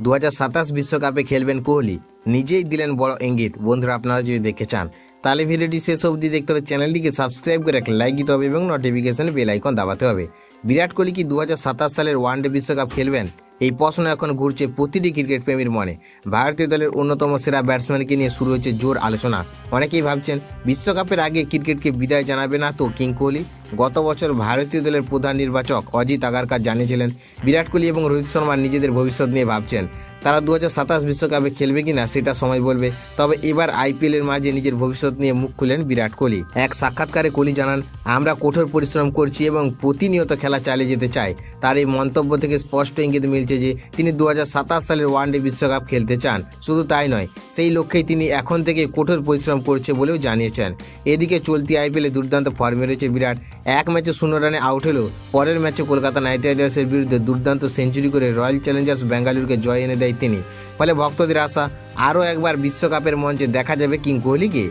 2027 বিশ্বকাপে খেলবেন কোহলি, নিজেই দিলেন বড় ইঙ্গিত। বন্ধুরা, আপনারা যদি দেখতে চান তাহলে ভিডিওটি শেষ অবধি দেখতে হবে, চ্যানেলটিকে সাবস্ক্রাইব করে একটা লাইক দিতে হবে এবং নোটিফিকেশন বেল আইকন দাবাতে হবে। বিরাট কোহলি কি 2027 সালের ওয়ানডে বিশ্বকাপ খেলবেন? এই প্রশ্ন এখন ঘুরছে প্রতিটি ক্রিকেট প্রেমীর মনে। ভারতীয় দলের অন্যতম সেরা ব্যাটসম্যানকে নিয়ে শুরু হয়েছে জোর আলোচনা। অনেকেই ভাবছেন বিশ্বকাপের আগে ক্রিকেটকে বিদায় জানাবে না তো কিং কোহলি। গত বছর ভারতীয় দলের প্রধান নির্বাচক অজিত আগারকার জানিয়েছিলেন বিরাট কোহলি এবং রোহিত শর্মা নিজেদের ভবিষ্যৎ নিয়ে ভাবছেন। তারা 2027 বিশ্বকাপে খেলবে কিনা সেটা সময় বলবে। তবে এবার আইপিএলের মাঝে নিজের ভবিষ্যৎ নিয়ে মুখ খুলেন বিরাট কোহলি। এক সাক্ষাৎকারে কোহলি জানান, আমরা কঠোর পরিশ্রম করছি এবং প্রতিনিয়ত খেলা চালিয়ে যেতে চাই। তার এই মন্তব্য থেকে স্পষ্ট ইঙ্গিত মিলছে যে তিনি 2027 সালের ওয়ানডে বিশ্বকাপ খেলতে চান। শুধু তাই নয়, সেই লক্ষ্যেই তিনি এখন থেকে কঠোর পরিশ্রম করছে বলেও জানিয়েছেন। এদিকে চলতি আইপিএলে দুর্দান্ত ফর্মে রয়েছে বিরাট। এক ম্যাচে 0 রানে আউট হলেও পরের ম্যাচে কলকাতা নাইট রাইডার্সের বিরুদ্ধে দুর্দান্ত সেঞ্চুরি করে রয়্যাল চ্যালেঞ্জার্স বেঙ্গালুরুকে জয় এনে দেয় তিনি। ফলে ভক্তদের আশা, আরও একবার বিশ্বকাপের মঞ্চে দেখা যাবে কিং কোহলিকে।